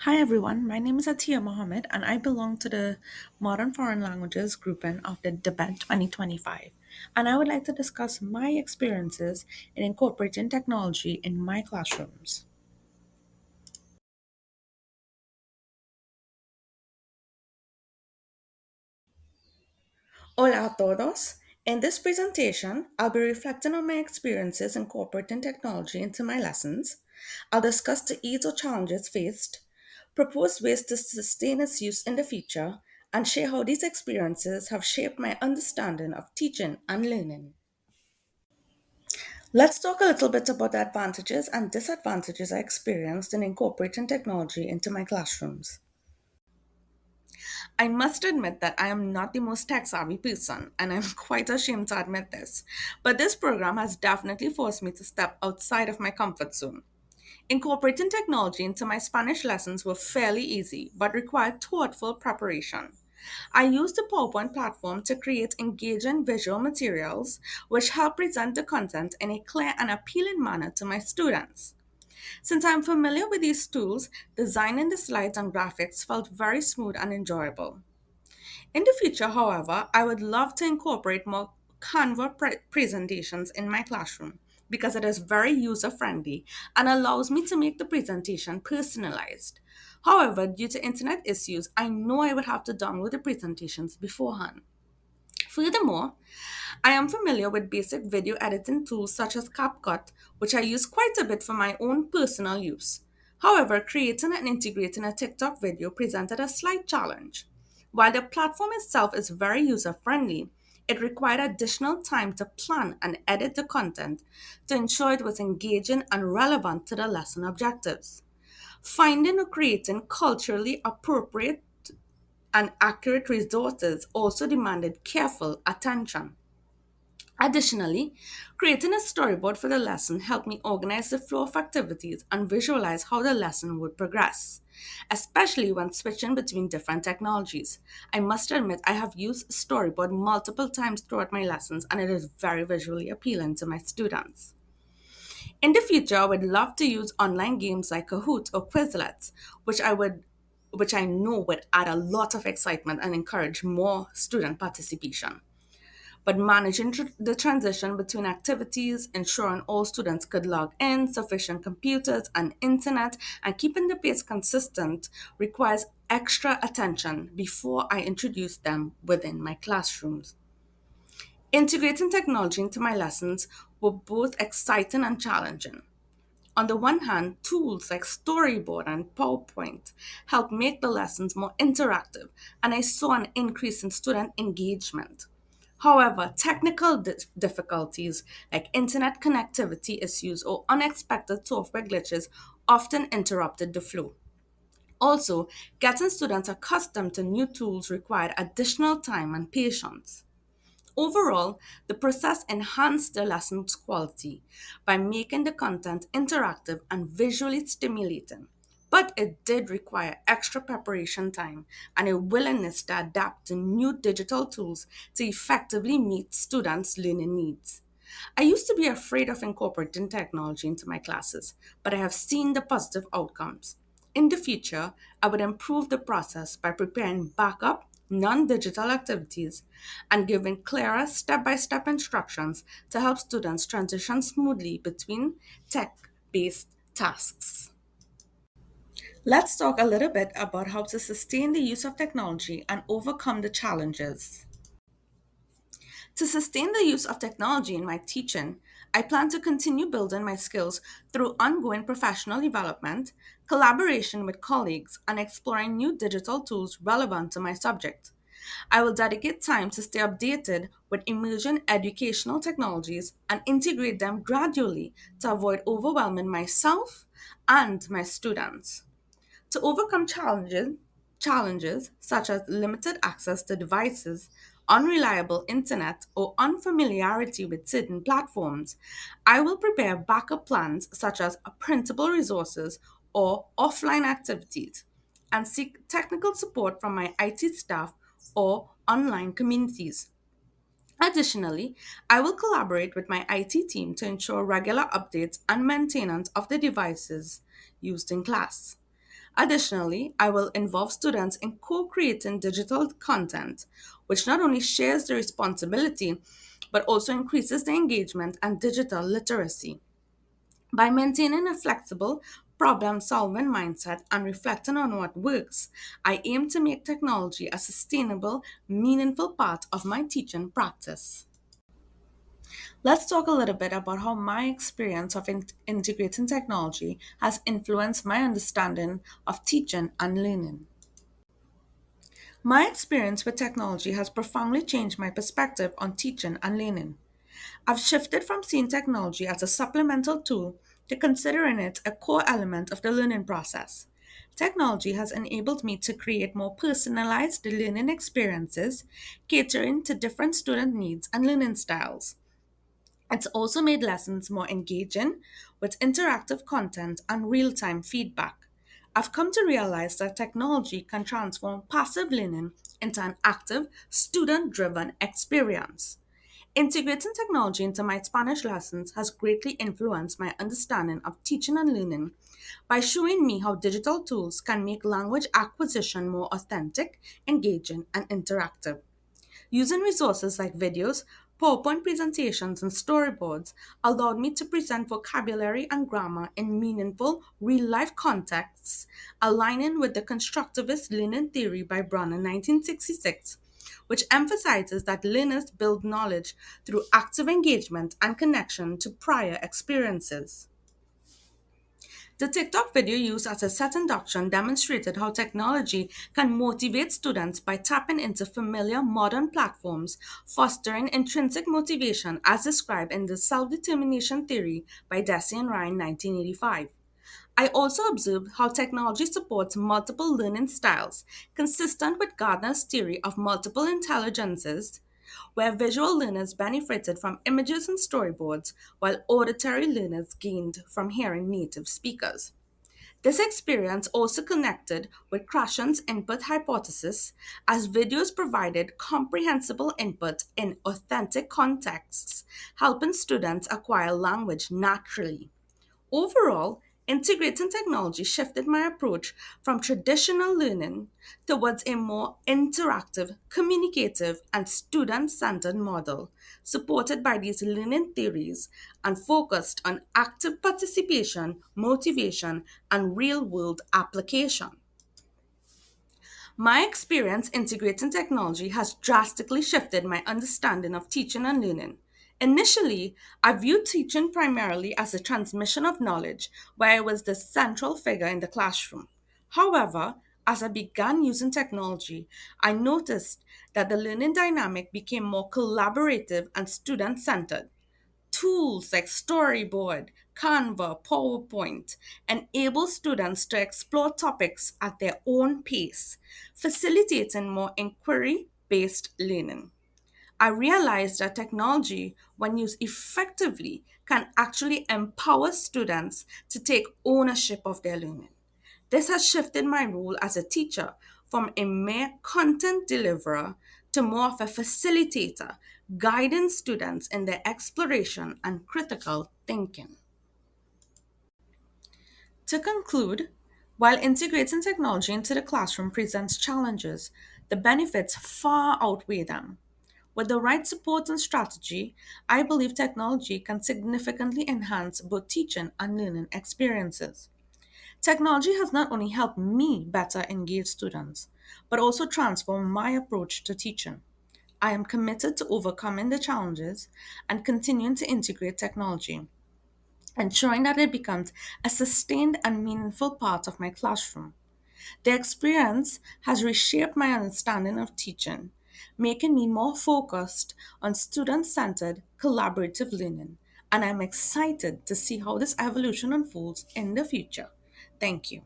Hi everyone, my name is Atiyah Mohammed and I belong to the Modern Foreign Languages grouping of the DEBET 2025. And I would like to discuss my experiences in incorporating technology in my classrooms. Hola a todos. In this presentation, I'll be reflecting on my experiences incorporating technology into my lessons. I'll discuss the ease or challenges faced, propose ways to sustain its use in the future, and share how these experiences have shaped my understanding of teaching and learning. Let's talk a little bit about the advantages and disadvantages I experienced in incorporating technology into my classrooms. I must admit that I am not the most tech savvy person, and I'm quite ashamed to admit this. But this program has definitely forced me to step outside of my comfort zone. Incorporating technology into my Spanish lessons were fairly easy, but required thoughtful preparation. I used the PowerPoint platform to create engaging visual materials, which help present the content in a clear and appealing manner to my students. Since I'm familiar with these tools, designing the slides and graphics felt very smooth and enjoyable. In the future, however, I would love to incorporate more Canva presentations in my classroom because it is very user friendly and allows me to make the presentation personalized. However, due to internet issues, I know I would have to download the presentations beforehand. Furthermore, I am familiar with basic video editing tools such as CapCut, which I use quite a bit for my own personal use. However, creating and integrating a TikTok video presented a slight challenge. While the platform itself is very user friendly, it required additional time to plan and edit the content to ensure it was engaging and relevant to the lesson objectives. Finding or creating culturally appropriate and accurate resources also demanded careful attention. Additionally, creating a storyboard for the lesson helped me organize the flow of activities and visualize how the lesson would progress, especially when switching between different technologies. I must admit, I have used storyboard multiple times throughout my lessons, and it is very visually appealing to my students. In the future, I would love to use online games like Kahoot or Quizlets, which I know would add a lot of excitement and encourage more student participation. But managing the transition between activities, ensuring all students could log in, sufficient computers and internet, and keeping the pace consistent requires extra attention before I introduce them within my classrooms. Integrating technology into my lessons were both exciting and challenging. On the one hand, tools like Storyboard and PowerPoint help make the lessons more interactive, and I saw an increase in student engagement. However, technical difficulties like internet connectivity issues or unexpected software glitches often interrupted the flow. Also, getting students accustomed to new tools required additional time and patience. Overall, the process enhanced the lesson's quality by making the content interactive and visually stimulating. But it did require extra preparation time and a willingness to adapt to new digital tools to effectively meet students' learning needs. I used to be afraid of incorporating technology into my classes, but I have seen the positive outcomes. In the future, I would improve the process by preparing backup, non digital activities and giving clearer step by step instructions to help students transition smoothly between tech based tasks. Let's talk a little bit about how to sustain the use of technology and overcome the challenges. To sustain the use of technology in my teaching, I plan to continue building my skills through ongoing professional development, collaboration with colleagues, and exploring new digital tools relevant to my subject. I will dedicate time to stay updated with emerging educational technologies and integrate them gradually to avoid overwhelming myself and my students. To overcome challenges such as limited access to devices, unreliable internet, or unfamiliarity with certain platforms, I will prepare backup plans such as printable resources or offline activities and seek technical support from my IT staff or online communities. Additionally, I will collaborate with my IT team to ensure regular updates and maintenance of the devices used in class. Additionally, I will involve students in co creating digital content, which not only shares the responsibility but also increases the engagement and digital literacy. By maintaining a flexible, problem solving mindset and reflecting on what works, I aim to make technology a sustainable, meaningful part of my teaching practice. Let's talk a little bit about how my experience of integrating technology has influenced my understanding of teaching and learning. My experience with technology has profoundly changed my perspective on teaching and learning. I've shifted from seeing technology as a supplemental tool to considering it a core element of the learning process. Technology has enabled me to create more personalized learning experiences, catering to different student needs and learning styles. It's also made lessons more engaging with interactive content and real time feedback. I've come to realize that technology can transform passive learning into an active, student driven experience. Integrating technology into my Spanish lessons has greatly influenced my understanding of teaching and learning by showing me how digital tools can make language acquisition more authentic, engaging, and interactive. Using resources like videos, PowerPoint presentations, and storyboards allowed me to present vocabulary and grammar in meaningful, real life contexts, aligning with the constructivist learning theory by Brown in 1966, which emphasizes that learners build knowledge through active engagement and connection to prior experiences. The TikTok video used as a set induction demonstrated how technology can motivate students by tapping into familiar modern platforms, fostering intrinsic motivation as described in the self determination theory by Deci and Ryan 1985. I also observed how technology supports multiple learning styles, consistent with Gardner's theory of multiple intelligences, where visual learners benefited from images and storyboards, while auditory learners gained from hearing native speakers. This experience also connected with Krashen's input hypothesis, as videos provided comprehensible input in authentic contexts, helping students acquire language naturally. Overall, integrating technology shifted my approach from traditional learning towards a more interactive, communicative, and student centered model, supported by these learning theories and focused on active participation, motivation, and real world application. My experience integrating technology has drastically shifted my understanding of teaching and learning. Initially, I viewed teaching primarily as a transmission of knowledge, where I was the central figure in the classroom. However, as I began using technology, I noticed that the learning dynamic became more collaborative and student centered. Tools like Storyboard, Canva, PowerPoint enable students to explore topics at their own pace, facilitating more inquiry based learning. I realized that technology, when used effectively, can actually empower students to take ownership of their learning. This has shifted my role as a teacher from a mere content deliverer to more of a facilitator, guiding students in their exploration and critical thinking. To conclude, while integrating technology into the classroom presents challenges, the benefits far outweigh them. With the right support and strategy, I believe technology can significantly enhance both teaching and learning experiences. Technology has not only helped me better engage students, but also transform my approach to teaching. I am committed to overcoming the challenges and continuing to integrate technology, ensuring that it becomes a sustained and meaningful part of my classroom. The experience has reshaped my understanding of teaching, making me more focused on student centered, collaborative learning. And I'm excited to see how this evolution unfolds in the future. Thank you.